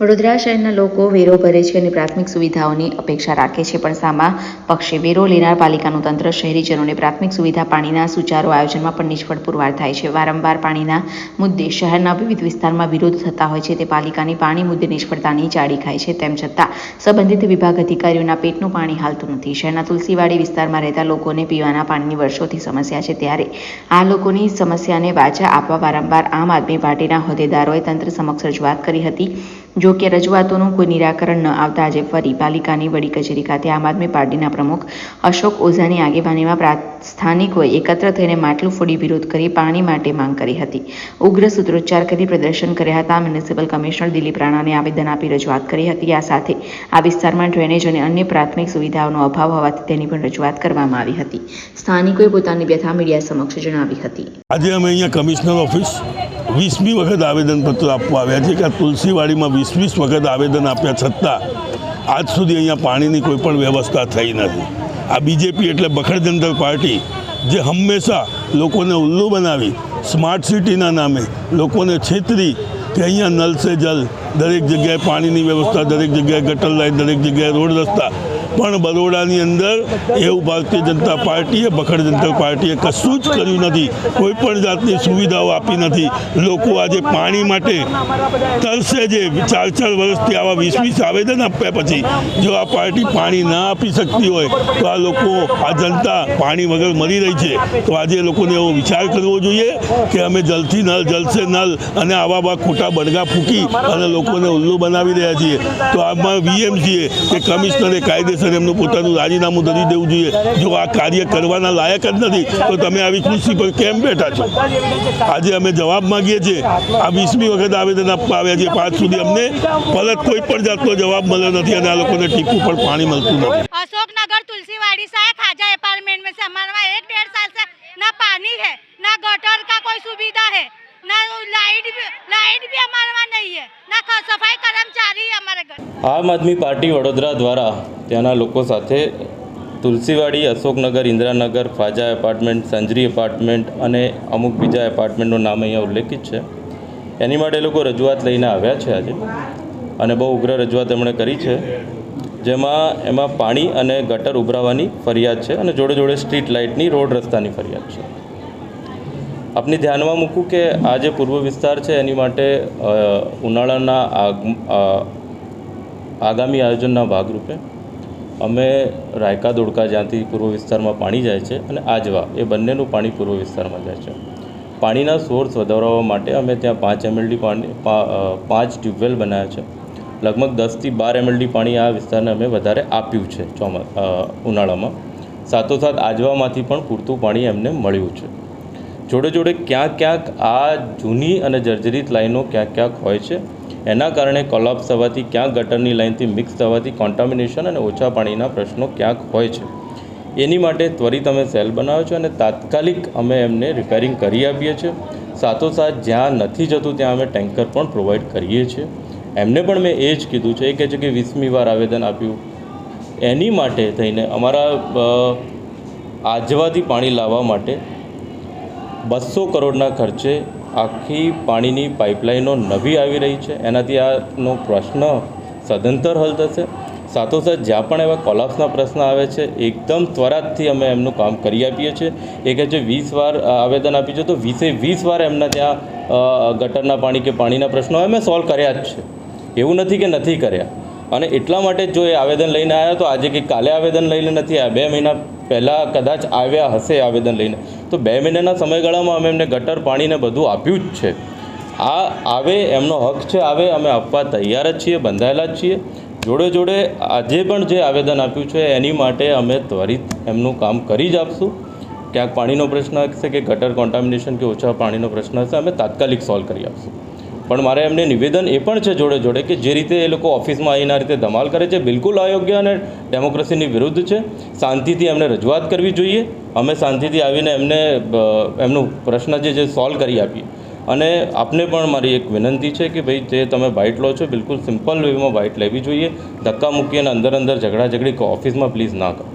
વડોદરા શહેરના લોકો વેરો ભરે છે અને પ્રાથમિક સુવિધાઓની અપેક્ષા રાખે છે, પણ સામા પક્ષે વેરો લેનાર પાલિકાનું તંત્ર શહેરીજનોને પ્રાથમિક સુવિધા પાણીના સુચારુ આયોજનમાં પણ નિષ્ફળ પુરવાર થાય છે. વારંવાર પાણીના મુદ્દે શહેરના વિવિધ વિસ્તારમાં વિરોધ થતા હોય છે તે પાલિકાની પાણી મુદ્દે નિષ્ફળતાની ચાડી ખાય છે. તેમ છતાં સંબંધિત વિભાગ અધિકારીઓના પેટનું પાણી હાલતું નથી. શહેરના તુલસીવાડી વિસ્તારમાં રહેતા લોકોને પીવાના પાણીની વર્ષોથી સમસ્યા છે, ત્યારે આ લોકોની સમસ્યાને વાચા આપવા વારંવાર આમ આદમી પાર્ટીના હોદ્દેદારોએ તંત્ર સમક્ષ રજૂઆત કરી હતી. જો કે રજૂઆતોનું કોઈ નિરાકરણ ન આવતા આજે ફરી પાલિકાની વડી કચેરી ખાતે આમ આદમી પાર્ટીના પ્રમુખ અશોક ઓઝાની આગેવાનીમાં સ્થાનિકોએ એકત્ર થઈને માટલું ફોડી વિરોધ કરી પાણી માટે માંગ કરી હતી. ઉગ્ર સૂત્રોચ્ચાર કરી પ્રદર્શન કર્યા હતા. મ્યુનિસિપલ કમિશનર દિલીપ રાણાને આવેદન આપી રજૂઆત કરી હતી. આ સાથે આ વિસ્તારમાં ડ્રેનેજ અને અન્ય પ્રાથમિક સુવિધાઓનો અભાવ હોવાથી તેની પણ રજૂઆત કરવામાં આવી હતી. સ્થાનિકોએ પોતાની વ્યથા મીડિયા સમક્ષ જણાવી હતી. આજે અમે અહીંયા કમિશનર ઓફિસ 20મી વખત આવેદનપત્ર આપવા આવ્યા છે કે તુલસીવાડીમાં 20 વખત આવેદન આપ્યા છતાં આજ સુધી અહીંયા પાણીની કોઈ પણ વ્યવસ્થા થઈ નથી. આ બીજેપી એટલે બખડ જનતા પાર્ટી જે હંમેશા લોકોને ઉલ્લુ બનાવી સ્માર્ટ સિટીના નામે લોકોને છેતરી કે અહીંયા નલ સે જલ, દરેક જગ્યાએ પાણીની વ્યવસ્થા, દરેક જગ્યાએ ગટર લાઈન, દરેક જગ્યાએ રોડ રસ્તા, પણ બરોડાની અંદર એવું ભારતીય જનતા પાર્ટીએ બખડ જનતા પાર્ટીએ કશું જ કર્યું નથી. કોઈ પણ જાતની સુવિધાઓ આપી નથી. લોકો આજે પાણી માટે તરસે છે. 4 વર્ષથી આવા 20 આવેદન આપ્યા પછી જો આ પાર્ટી પાણી ના આપી શકતી હોય તો આ લોકો, આ જનતા પાણી વગર મરી રહી છે. તો આજે લોકોને એવો વિચાર કરવો જોઈએ કે અમે જલથી નલ, જલ સે નલ અને આવા ખોટા બડગા ફૂંકી અને લોકોને ઉલ્લુ બનાવી રહ્યા છીએ. તો આમાં વીએમસીએ કે કમિશનરે કાયદેસર એમનું પોતાનું રાજીનામું ધરી દેવું જોઈએ. જો આ કાર્ય કરવાના લાયક જ નથી તો તમે આવી ખુરશી પર કેમ બેઠા છો? આજે અમે જવાબ માંગીએ છીએ. આ 20મી વખત આવેદન આપવા આવ્યા છે. આજ સુધી અમને પરત કોઈ પણ જાતનો જવાબ મળ્યો નથી અને આ લોકોને ટીપું પણ પાણી મળતું નથી. अशोकनगर तुलसीवाड़ी से खाजा अपार्टमेंट में से हमारे वहाँ 1-1.5 साल से ना पानी है, ना गटर का कोई सुविधा है, ना लाइट भी हमारे वहाँ नहीं है, ना सफाई कर्मचारी हमारे घर। આમ આદમી પાર્ટી વડોદરા દ્વારા ત્યાંના લોકો સાથે તુલસીવાડી, અશોકનગર, ઇન્દિરાનગર, ખાજા એપાર્ટમેન્ટ, સંજરી એપાર્ટમેન્ટ અને અમુક બીજા એપાર્ટમેન્ટનું નામ અહીંયા ઉલ્લેખિત છે. એની માટે લોકો રજૂઆત લઈને આવ્યા છે આજે અને બહુ ઉગ્ર રજૂઆત એમણે કરી છે, એમાં પાણી અને ગટર ઉભરાવાની ફરિયાદ છે અને જોડે જોડે સ્ટ્રીટ લાઇટની, રોડ રસ્તાની ફરિયાદ છે. આપને ધ્યાનમાં મૂકું કે આ જે પૂર્વ વિસ્તાર છે એની માટે ઉનાળાના આગામી આયોજનના ભાગરૂપે અમે રાયકા દોડકા, જ્યાંથી પૂર્વ વિસ્તારમાં પાણી જાય છે, અને આજવા, એ બંનેનું પાણી પૂર્વ વિસ્તારમાં જાય છે. પાણીના સોર્સ વધારવા માટે અમે ત્યાં 5 MLD પાણી, 5 ટ્યુબવેલ બનાવ્યા છે. લગભગ 10 થી 12 MLD પાણી આ વિસ્તારને અમે વધારે આપ્યું છે ઉનાળામાં. સાથોસાથ આજવામાંથી પણ પૂરતું પાણી એમને મળ્યું છે. જોડે જોડે ક્યાંક આ જૂની અને જર્જરિત લાઈનો ક્યાંક હોય છે. એના કારણે કોલાપ્સ થવાથી, ક્યાંક ગટરની લાઇનથી મિક્સ થવાથી કોન્ટામિનેશન અને ઓછા પાણીના પ્રશ્નો ક્યાંક હોય છે. એની માટે ત્વરિત અમે સેલ બનાવ્યો છે અને તાત્કાલિક અમે એમને રિપેરિંગ કરી આપીએ છીએ. સાથોસાથ જ્યાં નથી જતું ત્યાં અમે ટેન્કર પણ પ્રોવાઈડ કરીએ છીએ. એમને પણ મેં એ જ કીધું છે. એ કહે છે કે 20મી વાર આવેદન આપ્યું. એની માટે થઈને અમારા આજવાથી પાણી લાવવા માટે 200 કરોડના ખર્ચે આખી પાણીની પાઇપલાઇનો નવી આવી રહી છે. એનાથી આનો પ્રશ્ન સદંતર હલ થશે. સાથોસાથ જ્યાં પણ એવા કોલાપ્સના પ્રશ્ન આવે છે એકદમ ત્વરાથી અમે એમનું કામ કરી આપીએ છીએ. એ કહે છે 20 વાર આવેદન આપ્યું છે તો 20 વાર એમના ત્યાં ગટરના પાણી કે પાણીના પ્રશ્નો અમે સોલ્વ કર્યા જ છે. એવું નથી કે નથી કર્યા. અને એટલા માટે જો એ આવેદન લઈને આવ્યા તો આજે કે કાલે આવેદન લઈને નથી આવ્યા, 2 મહિના પહેલાં કદાચ આવ્યા હશે આવેદન લઈને, તો 2 મહિનાના સમયગાળામાં અમે એમને ગટર, પાણીને બધું આપ્યું જ છે. આ આવે, એમનો હક છે, આવે, અમે આપવા તૈયાર જ છીએ, બંધાયેલા જ છીએ. જોડે જોડે આજે પણ જે આવેદન આપ્યું છે એની માટે અમે ત્વરિત એમનું કામ કરી જ આપશું. ક્યાંક પાણીનો પ્રશ્ન હશે કે ગટર કોન્ટામિનેશન કે ઓછા પાણીનો પ્રશ્ન હશે, અમે તાત્કાલિક સોલ્વ કરી આપશું. પણ મારે એમને નિવેદન એ પણ છે જોડે જોડે કે જે રીતે એ લોકો ઓફિસમાં આવીને આ રીતે ધમાલ કરે છે, બિલકુલ અયોગ્ય અને ડેમોક્રેસીની વિરુદ્ધ છે. શાંતિથી એમને રજૂઆત કરવી જોઈએ. અમે શાંતિથી આવીને એમનું પ્રશ્ન જે સોલ્વ કરી આપીએ. અને આપને પણ મારી એક વિનંતી છે કે ભાઈ જે તમે બાઇટ લો છો બિલકુલ સિમ્પલ વેમાં બાઇટ લેવી જોઈએ. ધક્કા મૂકી અને અંદર ઝઘડાઝઘડી ઓફિસમાં પ્લીઝ ના કરો.